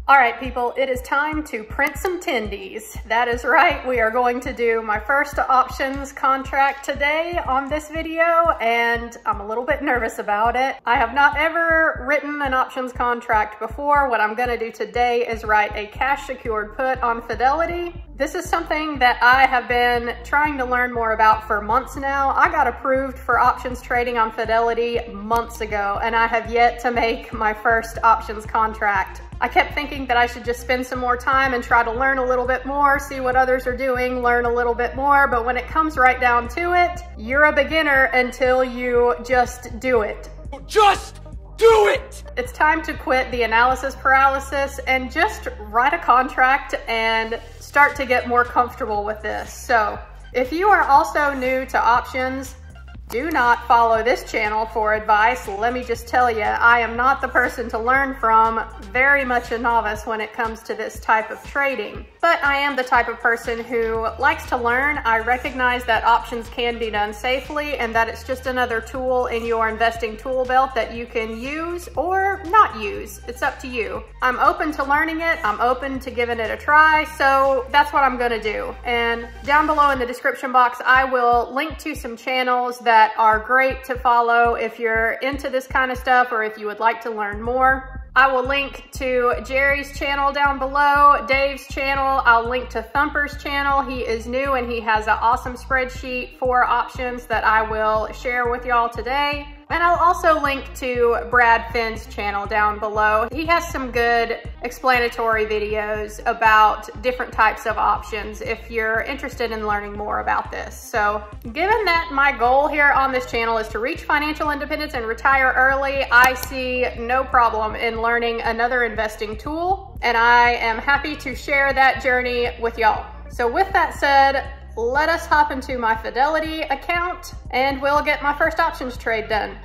All right, people, it is time to print some tendies. That is right, we are going to do my first options contract today on this video, and I'm a little bit nervous about it. I have not ever written an options contract before. What I'm gonna do today is write a cash secured put on Fidelity. This is something that I have been trying to learn more about for months now. I got approved for options trading on Fidelity months ago, and I have yet to make my first options contract. I kept thinking that I should just spend some more time and try to learn a little bit more, see what others are doing, learn a little bit more, but when it comes right down to it, you're a beginner until you just do it. Just do it! It's time to quit the analysis paralysis and just write a contract and start to get more comfortable with this. So if you are also new to options, do not follow this channel for advice. Let me just tell you, I am not the person to learn from, very much a novice when it comes to this type of trading. But I am the type of person who likes to learn. I recognize that options can be done safely and that it's just another tool in your investing tool belt that you can use or not use. It's up to you. I'm open to learning it. I'm open to giving it a try. So that's what I'm gonna do. And down below in the description box, I will link to some channels that are great to follow if you're into this kind of stuff or if you would like to learn more. I will link to Jerry's channel down below, Dave's channel. I'll link to Thumper's channel. He is new and he has an awesome spreadsheet for options that I will share with y'all today. And I'll also link to Brad Finn's channel down below. He has some good explanatory videos about different types of options if you're interested in learning more about this. So given that my goal here on this channel is to reach financial independence and retire early, I see no problem in learning another investing tool, and I am happy to share that journey with y'all. So with that said, let us hop into my Fidelity account and we'll get my first options trade done.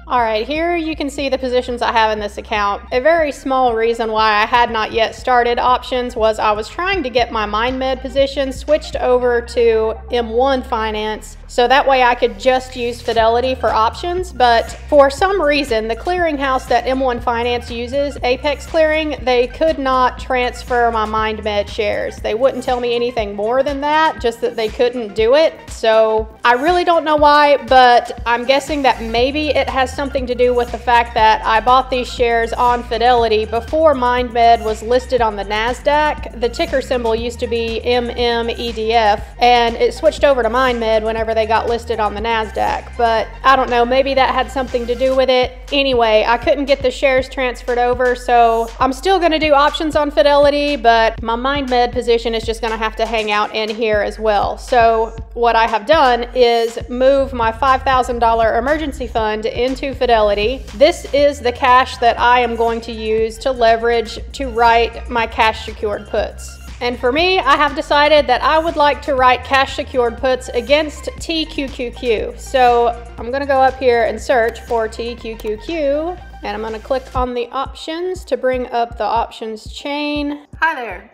All right, here you can see the positions I have in this account. A very small reason why I had not yet started options was I was trying to get my MindMed position switched over to M1 Finance, so that way I could just use Fidelity for options. But for some reason, the clearinghouse that M1 Finance uses, Apex Clearing, they could not transfer my MindMed shares. They wouldn't tell me anything more than that, just that they couldn't do it. So I really don't know why, but I'm guessing that maybe it has something to do with the fact that I bought these shares on Fidelity before MindMed was listed on the NASDAQ. The ticker symbol used to be MMEDF, and it switched over to MindMed whenever they got listed on the NASDAQ. But I don't know, maybe that had something to do with it. Anyway, I couldn't get the shares transferred over, so I'm still gonna do options on Fidelity, but my MindMed position is just gonna have to hang out in here as well. So what I have done is move my $5,000 emergency fund into Fidelity. This is the cash that I am going to use to leverage to write my cash secured puts. And for me, I have decided that I would like to write cash secured puts against TQQQ. So I'm gonna go up here and search for TQQQ, and I'm gonna click on the options to bring up the options chain. Hi there,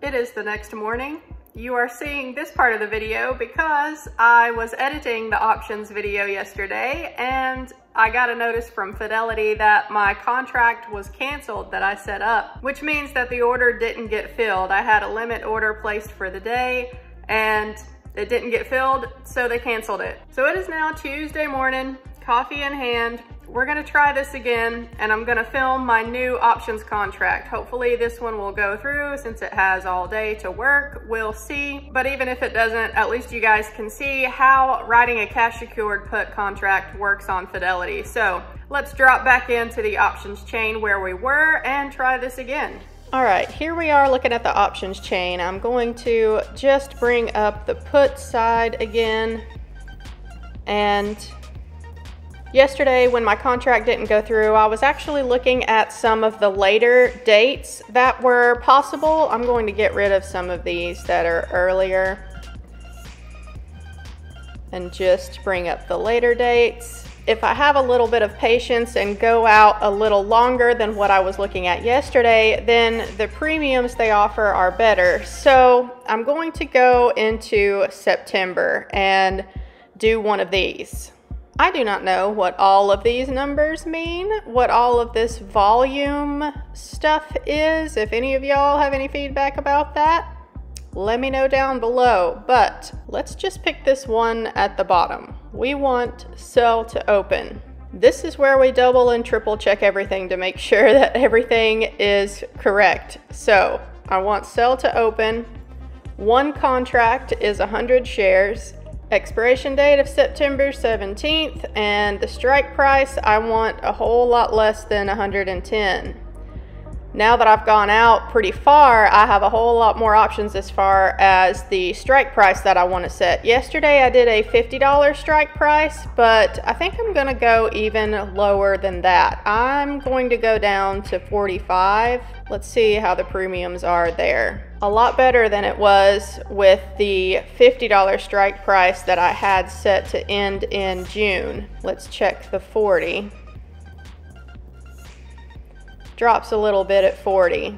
it is the next morning. You are seeing this part of the video because I was editing the options video yesterday and I got a notice from Fidelity that my contract was canceled that I set up, which means that the order didn't get filled. I had a limit order placed for the day and it didn't get filled, so they canceled it. So it is now Tuesday morning, coffee in hand. We're gonna try this again and I'm gonna film my new options contract. Hopefully this one will go through since it has all day to work. We'll see. But even if it doesn't, at least you guys can see how writing a cash secured put contract works on Fidelity. So let's drop back into the options chain where we were and try this again. All right, here we are looking at the options chain. I'm going to just bring up the put side again. And yesterday, when my contract didn't go through, I was actually looking at some of the later dates that were possible. I'm going to get rid of some of these that are earlier and just bring up the later dates. If I have a little bit of patience and go out a little longer than what I was looking at yesterday, then the premiums they offer are better. So I'm going to go into September and do one of these. I do not know what all of these numbers mean, what all of this volume stuff is. If any of y'all have any feedback about that, let me know down below. But let's just pick this one at the bottom. We want sell to open. This is where we double and triple check everything to make sure that everything is correct. So I want sell to open. One contract is 100 shares. Expiration date of September 17th, and the strike price, I want a whole lot less than 110. Now that I've gone out pretty far, I have a whole lot more options as far as the strike price that I want to set. Yesterday I did a $50 strike price, but I think I'm going to go even lower than that. I'm going to go down to 45. Let's see how the premiums are there. A lot better than it was with the $50 strike price that I had set to end in June. Let's check the 40. Drops a little bit at 40.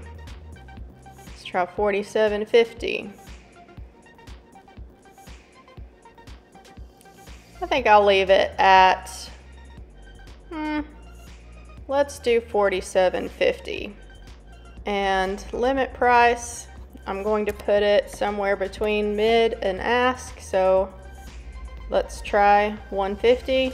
Let's try 47.50. I think I'll leave it at, let's do 47.50. And limit price, I'm going to put it somewhere between mid and ask, so let's try 150.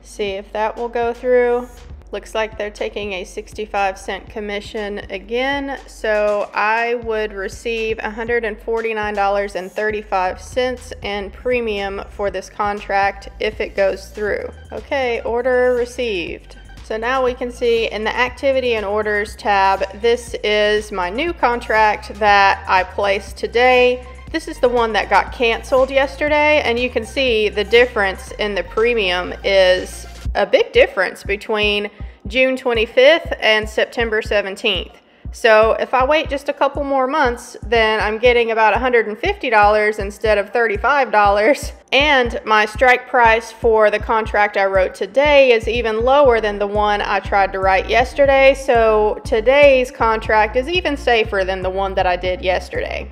See if that will go through. Looks like they're taking a 65-cent commission again, so I would receive $149.35 in premium for this contract if it goes through. Okay, order received. So now we can see in the activity and orders tab, this is my new contract that I placed today. This is the one that got canceled yesterday, and you can see the difference in the premium is a big difference between June 25th and September 17th. So if I wait just a couple more months, then I'm getting about $150 instead of $35. And my strike price for the contract I wrote today is even lower than the one I tried to write yesterday. So today's contract is even safer than the one that I did yesterday.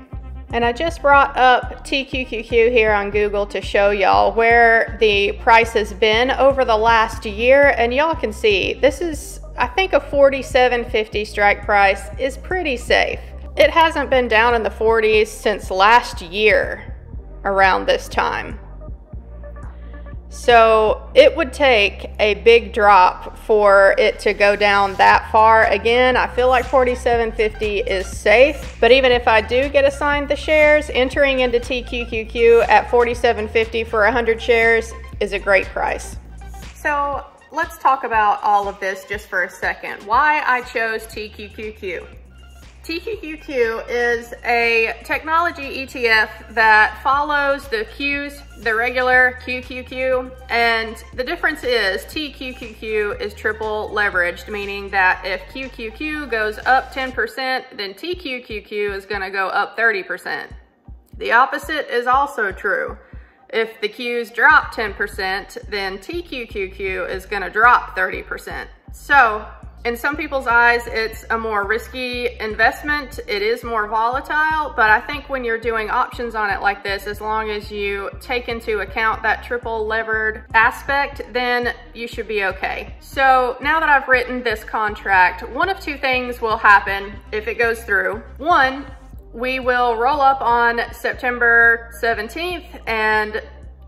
And I just brought up TQQQ here on Google to show y'all where the price has been over the last year. And y'all can see, this is, I think a 47.50 strike price is pretty safe. It hasn't been down in the 40s since last year around this time. So it would take a big drop for it to go down that far. Again, I feel like 47.50 is safe, but even if I do get assigned the shares, entering into TQQQ at 47.50 for 100 shares is a great price. So let's talk about all of this just for a second. Why I chose TQQQ. TQQQ is a technology ETF that follows the Qs, the regular QQQ, and the difference is TQQQ is triple leveraged, meaning that if QQQ goes up 10%, then TQQQ is going to go up 30%. The opposite is also true. If the Qs drop 10%, then TQQQ is going to drop 30%. So in some people's eyes, it's a more risky investment. It is more volatile, but I think when you're doing options on it like this, as long as you take into account that triple levered aspect, then you should be okay. So now that I've written this contract, one of two things will happen if it goes through. One, we will roll up on September 17th and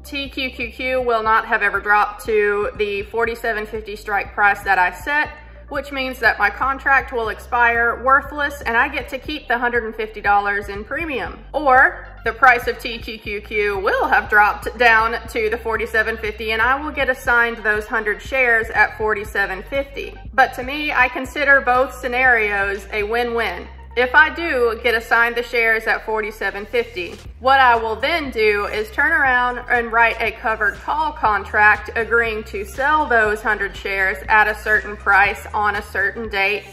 TQQQ will not have ever dropped to the 47.50 strike price that I set, which means that my contract will expire worthless and I get to keep the $150 in premium. Or the price of TQQQ will have dropped down to the 47.50 and I will get assigned those 100 shares at 47.50. But to me, I consider both scenarios a win-win. If I do get assigned the shares at 47.50, what I will then do is turn around and write a covered call contract agreeing to sell those 100 shares at a certain price on a certain date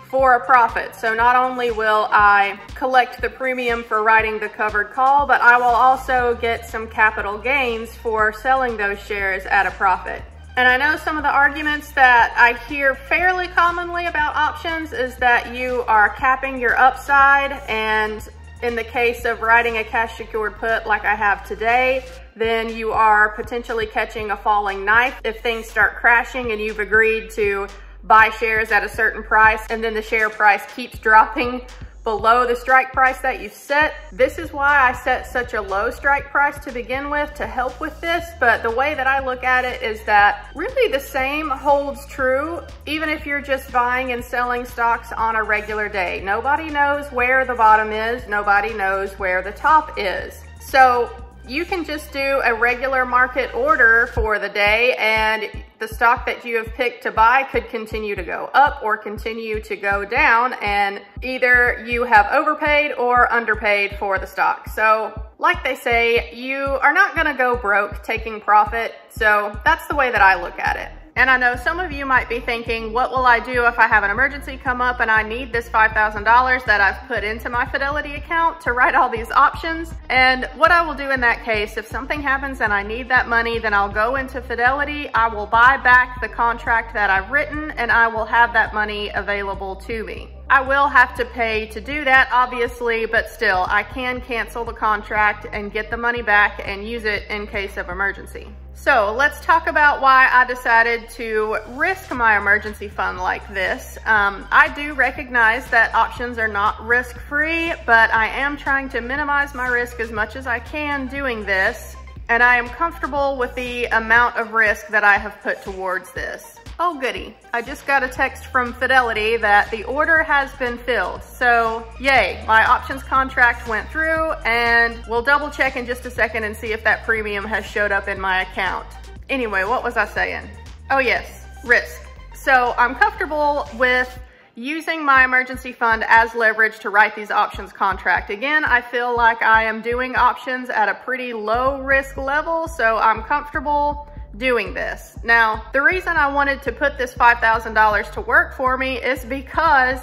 for a profit. So not only will I collect the premium for writing the covered call, but I will also get some capital gains for selling those shares at a profit. And I know some of the arguments that I hear fairly commonly about options is that you are capping your upside, and In the case of writing a cash secured put like I have today, then you are potentially catching a falling knife if things start crashing and you've agreed to buy shares at a certain price and then the share price keeps dropping below the strike price that you set. This is why I set such a low strike price to begin with, to help with this. But the way that I look at it is that really the same holds true even if you're just buying and selling stocks on a regular day. Nobody knows where the bottom is. Nobody knows where the top is. So you can just do a regular market order for the day, and the stock that you have picked to buy could continue to go up or continue to go down, and either you have overpaid or underpaid for the stock. So like they say, you are not gonna go broke taking profit. So that's the way that I look at it. And I know some of you might be thinking, what will I do if I have an emergency come up and I need this $5,000 that I've put into my Fidelity account to write all these options? And what I will do in that case, if something happens and I need that money, then I'll go into Fidelity, I will buy back the contract that I've written, and I will have that money available to me. I will have to pay to do that, obviously, but still, I can cancel the contract and get the money back and use it in case of emergency. So let's talk about why I decided to risk my emergency fund like this. I do recognize that options are not risk-free, but I am trying to minimize my risk as much as I can doing this, and I am comfortable with the amount of risk that I have put towards this. Oh goody, I just got a text from Fidelity that the order has been filled. So yay, my options contract went through, and we'll double check in just a second and see if that premium has showed up in my account. Anyway, what was I saying? Oh yes, risk. So I'm comfortable with using my emergency fund as leverage to write these options contract. Again, I feel like I am doing options at a pretty low risk level, so I'm comfortable doing this. Now, the reason I wanted to put this $5,000 to work for me is because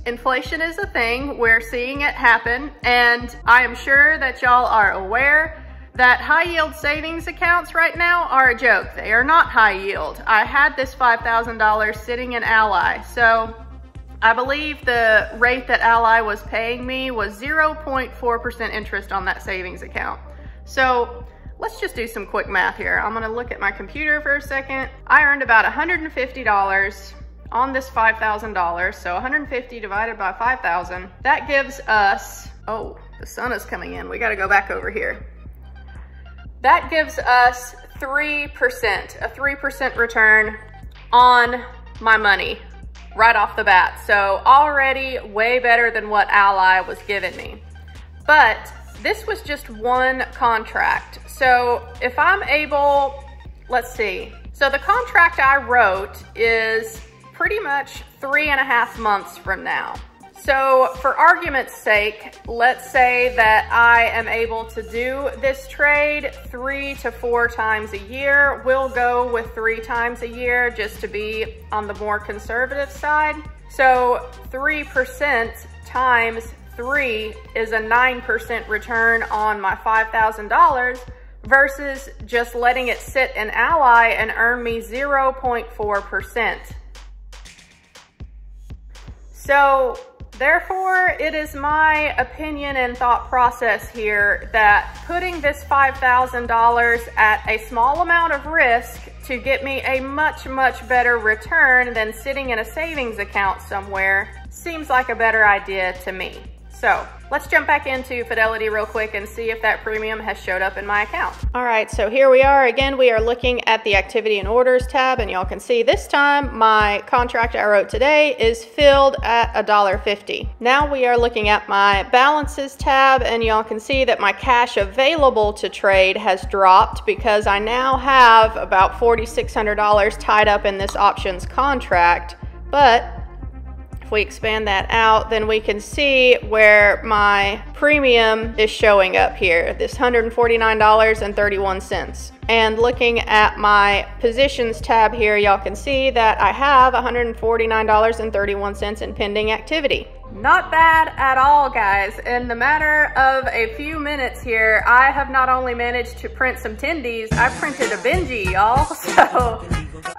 inflation is a thing. We're seeing it happen, and I am sure that y'all are aware that high yield savings accounts right now are a joke. They are not high yield. I had this $5,000 sitting in Ally, so I believe the rate that Ally was paying me was 0.4% interest on that savings account. So let's just do some quick math here. I'm gonna look at my computer for a second. I earned about $150 on this $5,000. So 150 divided by 5,000, that gives us, oh, the sun is coming in. We gotta go back over here. That gives us 3%, a 3% return on my money right off the bat. So already way better than what Ally was giving me. But this was just one contract. So if I'm able, let's see. So the contract I wrote is pretty much 3.5 months from now. So for argument's sake, let's say that I am able to do this trade 3 to 4 times a year. We'll go with 3 times a year just to be on the more conservative side. So 3% times 3 is a 9% return on my $5,000 versus just letting it sit in Ally and earn me 0.4%. So therefore, it is my opinion and thought process here that putting this $5,000 at a small amount of risk to get me a much, much better return than sitting in a savings account somewhere seems like a better idea to me. So let's jump back into Fidelity real quick and see if that premium has showed up in my account. All right, so here we are. Again, we are looking at the activity and orders tab, and y'all can see this time my contract I wrote today is filled at $1.50. Now we are looking at my balances tab, and y'all can see that my cash available to trade has dropped because I now have about $4,600 tied up in this options contract. But if we expand that out, then we can see where my premium is showing up here, this $149.31. And looking at my positions tab here, y'all can see that I have $149.31 in pending activity. Not bad at all, guys. In the matter of a few minutes here, I have not only managed to print some Tendies, I printed a Benji, y'all. So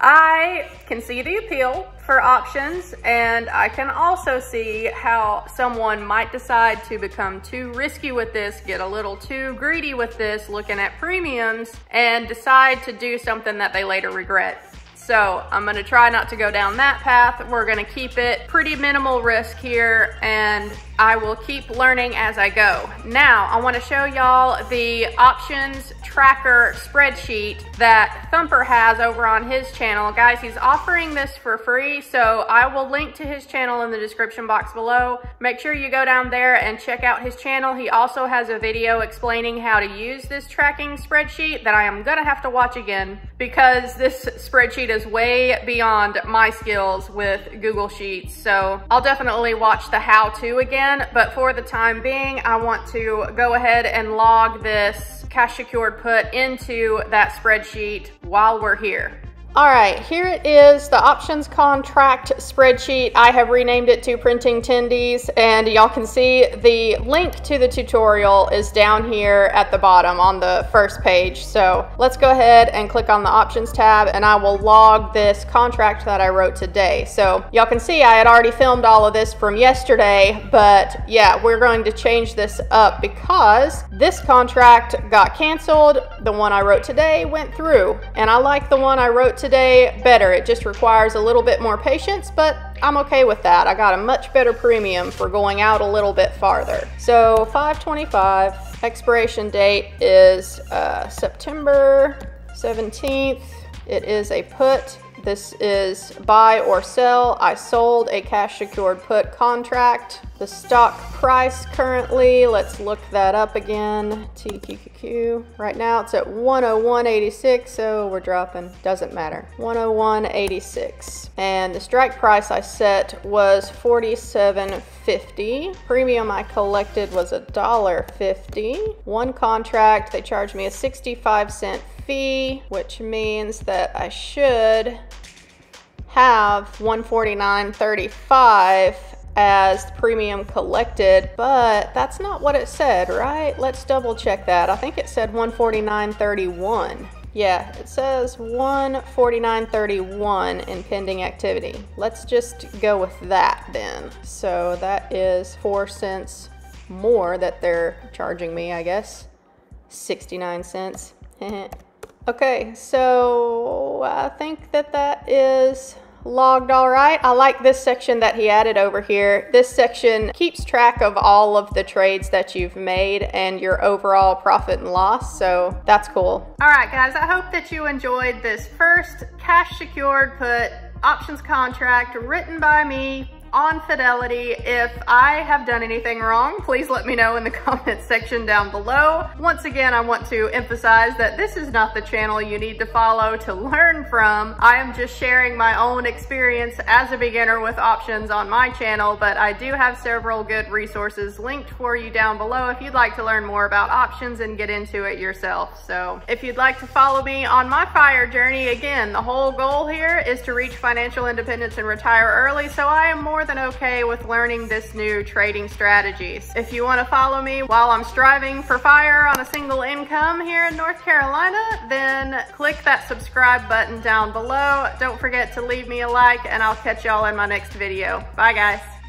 I can see the appeal for options, and I can also see how someone might decide to become too risky with this, get a little too greedy with this, looking at premiums, and decide to do something that they later regret. So I'm gonna try not to go down that path. We're gonna keep it pretty minimal risk here, and I will keep learning as I go. Now, I wanna show y'all the options tracker spreadsheet that Thumper has over on his channel. Guys, he's offering this for free, so I will link to his channel in the description box below. Make sure you go down there and check out his channel. He also has a video explaining how to use this tracking spreadsheet that I am gonna have to watch again, because this spreadsheet is way beyond my skills with Google Sheets. So I'll definitely watch the how-to again, but for the time being, I want to go ahead and log this cash secured put into that spreadsheet while we're here. All right, here it is, the options contract spreadsheet. I have renamed it to Printing Tendies, and y'all can see the link to the tutorial is down here at the bottom on the first page. So let's go ahead and click on the options tab, and I will log this contract that I wrote today. So y'all can see I had already filmed all of this from yesterday, but yeah, we're going to change this up because this contract got canceled. The one I wrote today went through, and I like the one I wrote today better. It just requires a little bit more patience, but I'm okay with that. I got a much better premium for going out a little bit farther. So 5/25, expiration date is September 17th. It is a put. This is buy or sell. I sold a cash secured put contract. The stock price currently, let's look that up again. TQQQ. Right now it's at 101.86, so we're dropping. Doesn't matter. 101.86. And the strike price I set was $47.50. Premium I collected was $1.50. One contract, they charged me a 65-cent fee, which means that I should have $149.35 as premium collected, but that's not what it said, right? Let's double check that. I think it said $149.31. Yeah, it says $149.31 in pending activity. Let's just go with that then. So that is 4 cents more that they're charging me, I guess. 69 cents. Okay, so I think that is logged all right. I like this section that he added over here. This section keeps track of all of the trades that you've made and your overall profit and loss, so that's cool. All right, guys, I hope that you enjoyed this first cash secured put options contract written by me on Fidelity. If I have done anything wrong, please let me know in the comment section down below. Once again, I want to emphasize that this is not the channel you need to follow to learn from. I am just sharing my own experience as a beginner with options on my channel, but I do have several good resources linked for you down below if you'd like to learn more about options and get into it yourself. So if you'd like to follow me on my FIRE journey, again, the whole goal here is to reach financial independence and retire early, so I am more than okay with learning this new trading strategies. If you want to follow me while I'm striving for FIRE on a single income here in North Carolina, then click that subscribe button down below. Don't forget to leave me a like, and I'll catch y'all in my next video. Bye, guys.